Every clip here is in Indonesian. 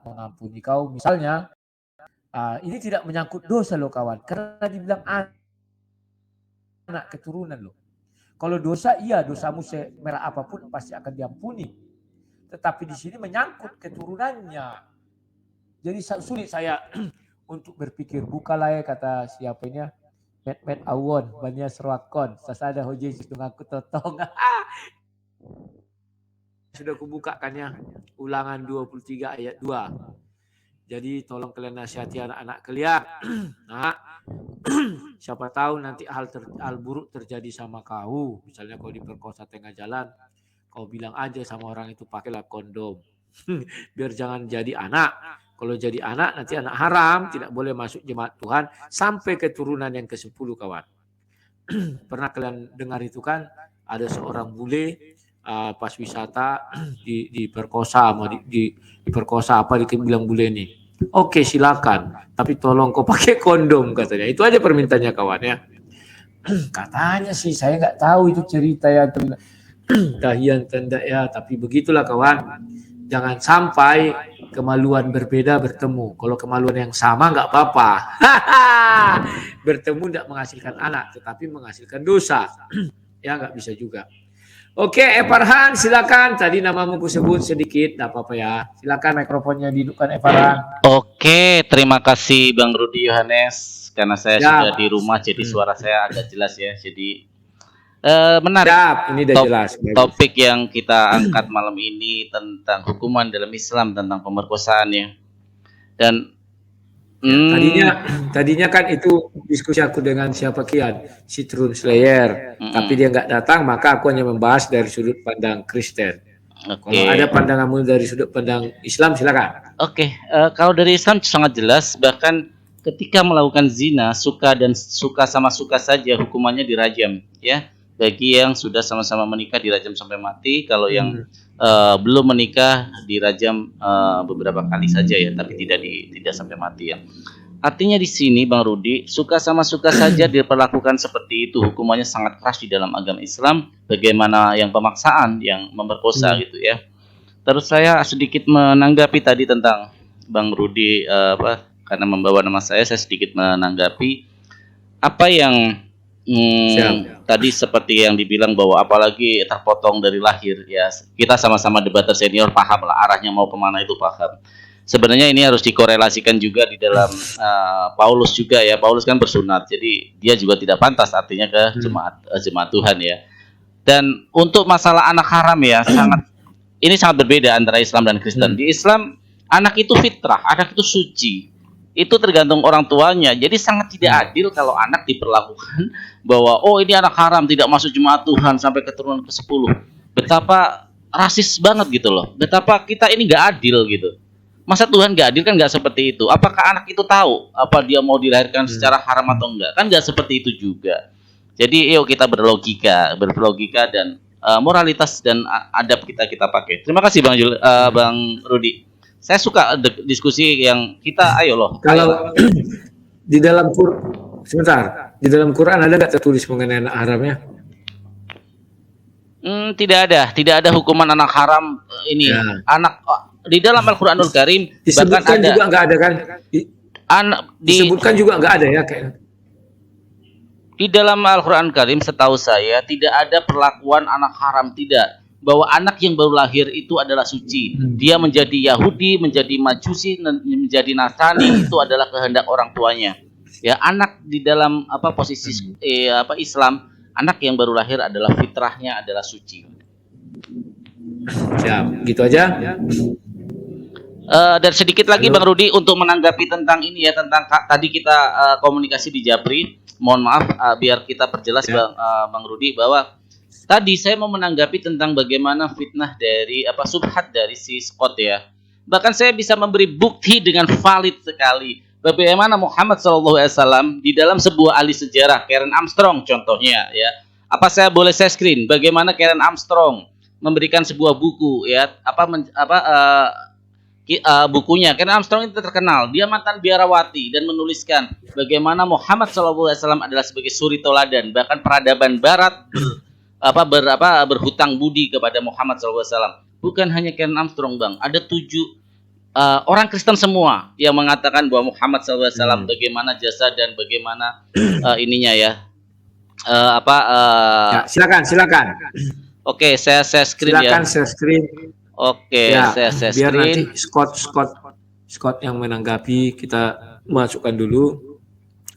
mengampuni kau. Misalnya, ini tidak menyangkut dosa loh kawan, karena dibilang anak keturunan loh. Kalau dosa, iya dosamu semerah apapun pasti akan diampuni. Tetapi di sini menyangkut keturunannya. Jadi sulit saya untuk berpikir. Bukalah ya kata siapa ini, Met Awon, Banya Serwakon, Sasada Hoje Aku Totong. Sudah kubukakan ya, Ulangan 23 ayat 2. Jadi tolong kalian nasihati anak-anak kalian. Nah, siapa tahu nanti hal buruk terjadi sama kau. Misalnya kau diperkosa tengah jalan, kau bilang aja sama orang itu pakailah kondom. Biar jangan jadi anak. Kalau jadi anak nanti anak haram, tidak boleh masuk jemaat Tuhan sampai keturunan yang ke-10 kawan. Pernah kalian dengar itu kan, ada seorang bule pas wisata diperkosa, diperkosa apa dibilang bule ini. Oke silakan, tapi tolong kau pakai kondom katanya. Itu aja permintaannya kawan ya. Katanya sih saya nggak tahu itu cerita ya dahian tanda ya, tapi begitulah kawan. Jangan sampai kemaluan berbeda bertemu. Kalau kemaluan yang sama nggak apa-apa. Bertemu tidak menghasilkan anak, tetapi menghasilkan dosa. Ya nggak bisa juga. Oke, Farhan silakan. Tadi namamu ku sebut sedikit, tidak apa-apa ya. Silakan mikrofonnya dihidupkan Farhan. Oke, terima kasih Bang Rudi Yohanes. Karena saya sudah di rumah, jadi suara saya agak jelas ya. Jadi menarik. Ini udah jelas. Topik yang kita angkat malam ini tentang hukuman dalam Islam tentang pemerkosaan ya. Dan tadinya kan itu diskusi aku dengan siapa Kian, Citrun Slayer, tapi dia nggak datang, maka aku hanya membahas dari sudut pandang Kristen. Kalau ada pandanganmu dari sudut pandang Islam silakan. Oke, kalau dari Islam sangat jelas, bahkan ketika melakukan zina, suka sama suka saja hukumannya dirajam ya. Bagi yang sudah sama-sama menikah dirajam sampai mati, kalau yang belum menikah dirajam beberapa kali saja ya, tapi tidak sampai mati ya. Artinya di sini Bang Rudi, suka sama suka saja diperlakukan seperti itu, hukumannya sangat keras di dalam agama Islam. Bagaimana yang pemaksaan, yang memperkosa gitu ya. Terus saya sedikit menanggapi tadi tentang Bang Rudi karena membawa nama saya sedikit menanggapi apa yang tadi seperti yang dibilang bahwa apalagi terpotong dari lahir ya, kita sama-sama debater senior paham lah arahnya mau kemana itu paham. Sebenarnya ini harus dikorelasikan juga di dalam Paulus juga ya. Paulus kan bersunat, jadi dia juga tidak pantas artinya ke jemaat Tuhan ya. Dan untuk masalah anak haram ya, ini sangat berbeda antara Islam dan Kristen. Di Islam anak itu fitrah, anak itu suci. Itu tergantung orang tuanya. Jadi sangat tidak adil kalau anak diperlakukan bahwa ini anak haram, tidak masuk jemaat Tuhan sampai keturunan ke-10. Betapa rasis banget gitu loh. Betapa kita ini gak adil gitu. Masa Tuhan gak adil? Kan gak seperti itu. Apakah anak itu tahu apa dia mau dilahirkan secara haram atau enggak? Kan gak seperti itu juga. Jadi yuk kita berlogika dan moralitas dan adab kita pakai. Terima kasih Bang Rudi. Saya suka diskusi yang kita ayo loh. Kalau di dalam di dalam Quran ada nggak tertulis mengenai anak haramnya? Tidak ada hukuman anak haram ini. Ya. Anak di dalam Al-Qur'anul Karim disebutkan ada, juga nggak ada kan? Disebutkan juga nggak ada ya kayak. Di dalam Al-Qur'an Karim setahu saya tidak ada perlakuan anak haram, tidak. Bahwa anak yang baru lahir itu adalah suci. Dia menjadi Yahudi, menjadi Majusi, menjadi Nasrani itu adalah kehendak orang tuanya. Ya, anak di dalam posisi Islam, anak yang baru lahir adalah fitrahnya adalah suci. Ya, gitu aja. Dan sedikit lagi Bang Rudi untuk menanggapi tentang ini ya, tentang tadi kita komunikasi di Japri. Mohon maaf biar kita perjelas Bang Rudi bahwa tadi saya mau menanggapi tentang bagaimana fitnah dari subhat dari si Scott ya. Bahkan saya bisa memberi bukti dengan valid sekali bagaimana Muhammad SAW di dalam sebuah ahli sejarah, Karen Armstrong contohnya ya. Apa saya boleh share screen bagaimana Karen Armstrong memberikan sebuah buku ya, bukunya. Karen Armstrong itu terkenal, dia mantan biarawati dan menuliskan bagaimana Muhammad SAW adalah sebagai suri toladan, bahkan peradaban barat berhutang budi kepada Muhammad SAW. Bukan hanya Karen Armstrong Bang, ada 7 orang Kristen semua yang mengatakan bahwa Muhammad SAW Hmm. bagaimana jasa dan bagaimana ininya ya. Apa? Ya, silakan. Oke, saya screen ya. Silakan share screen. Oke, Ya, saya biar nanti screen. Scott yang menanggapi, kita masukkan dulu.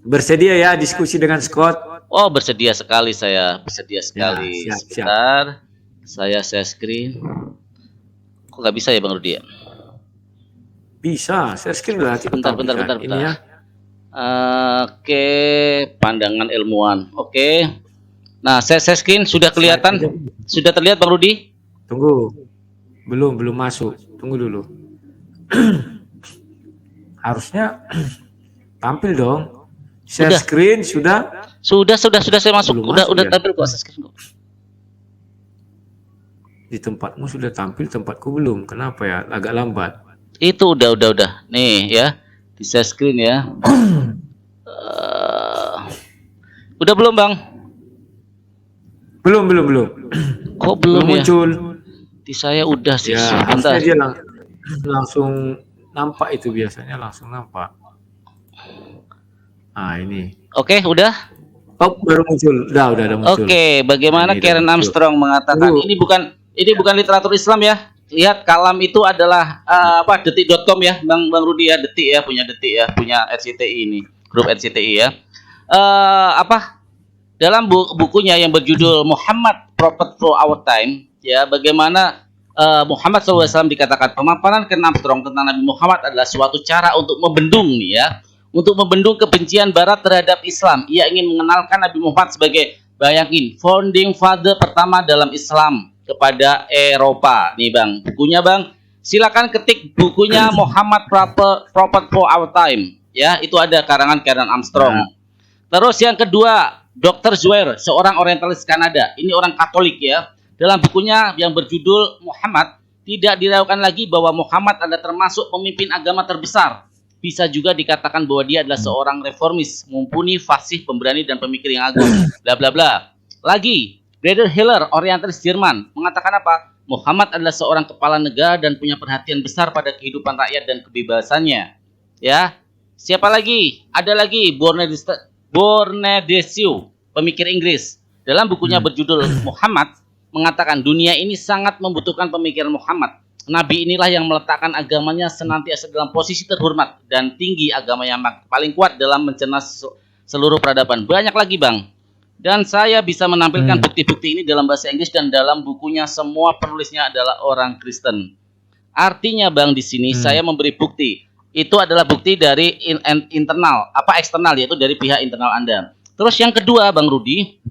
Bersedia ya diskusi dengan Scott? Oh, bersedia sekali saya, bersedia Ya, sekali. siap. Sebentar, saya share screen. Kok nggak bisa ya Bang Rudi ya? Bisa, share screen berarti. Bentar. Ini ya. Oke, pandangan ilmuwan. Oke. Nah, saya share screen sudah kelihatan? Slide aja. Sudah terlihat Bang Rudi? Tunggu. Belum masuk. Tunggu dulu. Harusnya tampil dong. Share Udah. screen sudah. Sudah saya masuk. Belum Udah masuk ya? tampil kok share screen kok. Di tempatmu sudah tampil, tempatku belum. Kenapa ya? Agak lambat. Itu udah. Nih ya, di share screen ya. Udah belum Bang? Belum. Kok belum ya? muncul. Di saya udah sih. Ya, Sebentar. harusnya dia langsung nampak itu, biasanya langsung nampak. Ah, ini. Oke, udah. Oh, baru muncul. Udah muncul. Oke, bagaimana Ini udah Karen muncul. Armstrong mengatakan ini bukan literatur Islam ya. Lihat kalam itu adalah detik.com ya, Bang Rudi ya, detik ya, punya RCTI ini, grup RCTI ya. Dalam bukunya yang berjudul Muhammad Prophet for Our Time ya, bagaimana Muhammad SAW dikatakan pemaparan Karen Armstrong tentang Nabi Muhammad adalah suatu cara untuk membendung nih ya, untuk membendung kebencian Barat terhadap Islam. Ia ingin mengenalkan Nabi Muhammad sebagai, bayangin, founding father pertama dalam Islam kepada Eropa. Nih Bang, bukunya Bang. Silakan ketik bukunya Muhammad Prophet for Our Time. Ya, itu ada karangan Karen Armstrong. Terus yang kedua, Dr. Zweir, seorang orientalis Kanada. Ini orang Katolik ya. Dalam bukunya yang berjudul Muhammad, tidak diragukan lagi bahwa Muhammad adalah termasuk pemimpin agama terbesar. Bisa juga dikatakan bahwa dia adalah seorang reformis, mumpuni, fasih, pemberani, dan pemikir yang agung. Bla bla bla. Lagi, Brother Hiller, orientalis Jerman, mengatakan apa? Muhammad adalah seorang kepala negara dan punya perhatian besar pada kehidupan rakyat dan kebebasannya. Ya. Siapa lagi? Ada lagi Bornedesio, pemikir Inggris. Dalam bukunya berjudul Muhammad, mengatakan dunia ini sangat membutuhkan pemikiran Muhammad. Nabi inilah yang meletakkan agamanya senantiasa dalam posisi terhormat dan tinggi, agama yang paling kuat dalam mencerna seluruh peradaban. Banyak lagi Bang. Dan saya bisa menampilkan bukti-bukti ini dalam bahasa Inggris dan dalam bukunya semua penulisnya adalah orang Kristen. Artinya Bang, di sini saya memberi bukti. Itu adalah bukti dari eksternal, yaitu dari pihak internal Anda. Terus yang kedua Bang Rudi,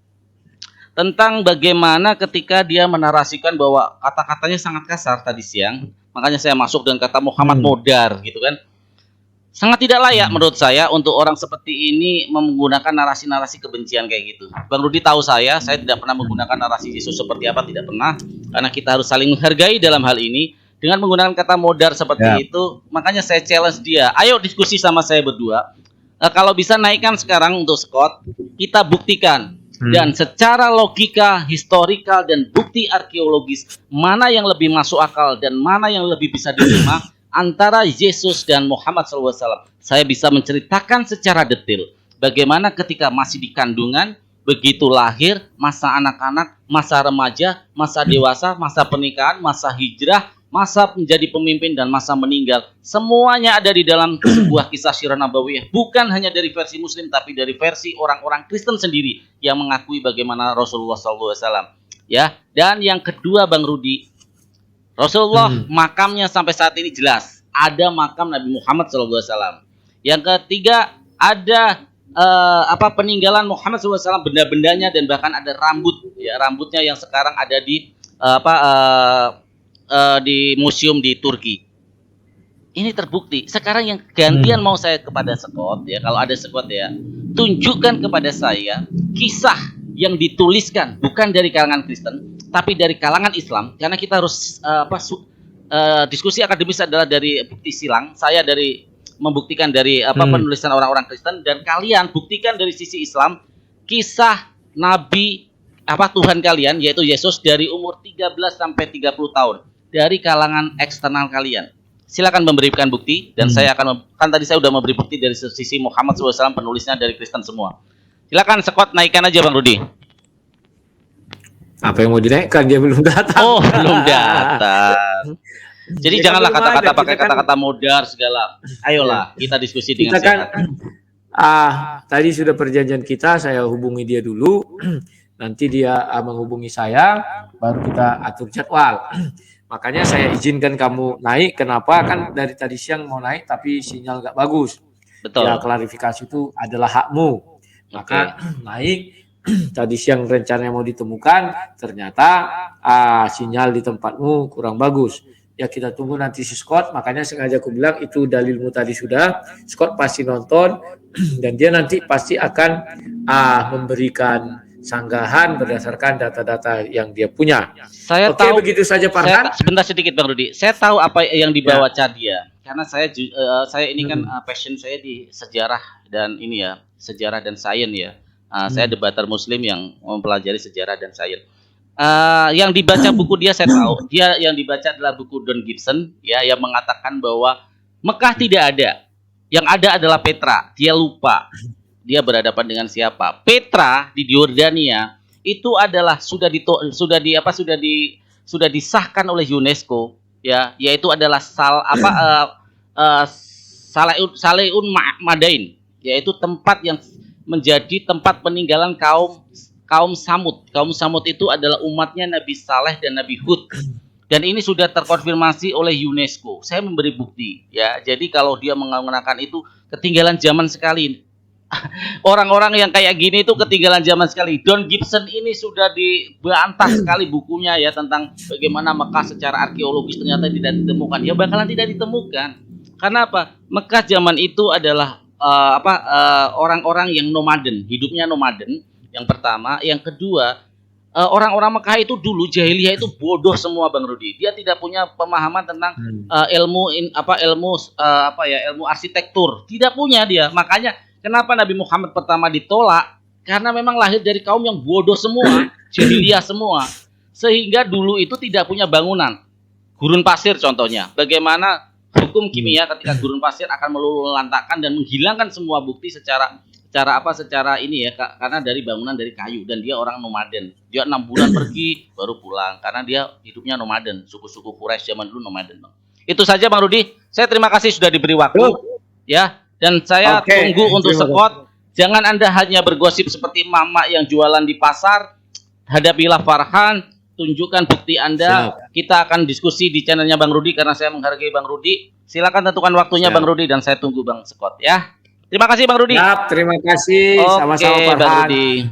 tentang bagaimana ketika dia menarasikan bahwa kata-katanya sangat kasar tadi siang, makanya saya masuk dengan kata Muhammad modar gitu kan. Sangat tidak layak menurut saya untuk orang seperti ini menggunakan narasi-narasi kebencian kayak gitu. Bang Rudi tahu saya tidak pernah menggunakan narasi Yesus seperti apa, tidak pernah. Karena kita harus saling menghargai dalam hal ini. Dengan menggunakan kata modar seperti itu, makanya saya challenge dia. Ayo diskusi sama saya berdua. Kalau bisa naikkan sekarang untuk Scott, kita buktikan. Dan secara logika, historikal, dan bukti arkeologis, mana yang lebih masuk akal dan mana yang lebih bisa diterima antara Yesus dan Muhammad SAW. Saya bisa menceritakan secara detail bagaimana ketika masih di kandungan, begitu lahir, masa anak-anak, masa remaja, masa dewasa, masa pernikahan, masa hijrah, masa menjadi pemimpin, dan masa meninggal. Semuanya ada di dalam sebuah kisah sirah nabawiyah. Bukan hanya dari versi Muslim, tapi dari versi orang-orang Kristen sendiri yang mengakui bagaimana Rasulullah SAW. Ya, dan yang kedua Bang Rudi, Rasulullah makamnya sampai saat ini jelas. Ada makam Nabi Muhammad SAW. Yang ketiga, ada peninggalan Muhammad SAW, benda-bendanya, dan bahkan ada rambutnya yang sekarang ada di di museum di Turki. Ini terbukti. Sekarang yang gantian mau saya kepada Scott ya, kalau ada Scott ya, tunjukkan kepada saya kisah yang dituliskan bukan dari kalangan Kristen, tapi dari kalangan Islam. Karena kita harus diskusi akademis adalah dari bukti silang. Saya dari membuktikan dari penulisan orang-orang Kristen, dan kalian buktikan dari sisi Islam kisah Nabi Tuhan kalian, yaitu Yesus, dari umur 13 sampai 30 tahun dari kalangan eksternal kalian. silakan memberikan bukti dan saya akan kan tadi saya sudah memberi bukti dari sisi Muhammad SAW, penulisnya dari Kristen semua. Silakan Scott, naikkan aja Bang Rudi. Apa yang mau dinaikkan? Dia belum datang. Oh, belum datang. Jadi Dia janganlah belum kata-kata ada. pakai Kita kan- kata-kata modar segala. Ayolah kita diskusi dengan Kita kan sehat. tadi sudah perjanjian kita, saya hubungi dia dulu. Nanti dia menghubungi saya, baru kita atur jadwal. Makanya saya izinkan kamu naik. Kenapa? Kan dari tadi siang mau naik tapi sinyal nggak bagus. Betul. Ya, klarifikasi itu adalah hakmu. Maka naik. Tadi siang rencananya mau ditemukan, ternyata sinyal di tempatmu kurang bagus. Ya kita tunggu nanti si Scott. Makanya sengaja aku bilang itu dalilmu tadi sudah. Scott pasti nonton dan dia nanti pasti akan memberikan sanggahan berdasarkan data-data yang dia punya. Saya Oke, tahu begitu saja Farhan. sebentar sedikit Bang Rudi. Saya tahu apa yang dibawa Cadia. Karena saya ini kan passion saya di sejarah dan ini ya, sejarah dan sains ya. Saya debater muslim yang mempelajari sejarah dan sains. Yang dibaca buku dia saya tahu. Dia yang dibaca adalah buku Don Gibson ya, yang mengatakan bahwa Mekah tidak ada. Yang ada adalah Petra. Dia lupa. Dia berhadapan dengan siapa? Petra di Yordania itu adalah sudah disahkan oleh UNESCO ya, yaitu adalah Salehun Madain, yaitu tempat yang menjadi tempat peninggalan kaum Samud. Kaum Samud itu adalah umatnya Nabi Saleh dan Nabi Hud. Dan ini sudah terkonfirmasi oleh UNESCO. Saya memberi bukti ya. Jadi kalau dia menggunakan itu ketinggalan zaman sekali. Orang-orang yang kayak gini itu ketinggalan zaman sekali. Don Gibson ini sudah dibantah sekali bukunya ya tentang bagaimana Mekah secara arkeologis ternyata tidak ditemukan. Ya bakalan tidak ditemukan. Karena apa? Mekah zaman itu adalah orang-orang yang nomaden, hidupnya nomaden. Yang pertama, yang kedua, orang-orang Mekah itu dulu jahiliyah itu bodoh semua Bang Rudi. Dia tidak punya pemahaman tentang ilmu arsitektur. Tidak punya dia. Makanya kenapa Nabi Muhammad pertama ditolak? Karena memang lahir dari kaum yang bodoh semua, jahiliyah semua. Sehingga dulu itu tidak punya bangunan. Gurun pasir contohnya. Bagaimana hukum kimia ketika gurun pasir akan meluluhlantakkan dan menghilangkan semua bukti secara ini ya, karena dari bangunan dari kayu, dan dia orang nomaden. Dia 6 bulan pergi baru pulang karena dia hidupnya nomaden. Suku-suku Quraisy zaman dulu nomaden, Bang. Itu saja Bang Rudi. Saya terima kasih sudah diberi waktu ya, dan saya tunggu untuk Scott. Jangan Anda hanya bergosip seperti mama yang jualan di pasar. Hadapilah Farhan, tunjukkan bukti Anda. Kita akan diskusi di channelnya Bang Rudi karena saya menghargai Bang Rudi. Silakan tentukan waktunya Bang Rudi dan saya tunggu Bang Scott ya. Terima kasih Bang Rudi. Terima kasih. Sama-sama Bang Farhan. Rudi.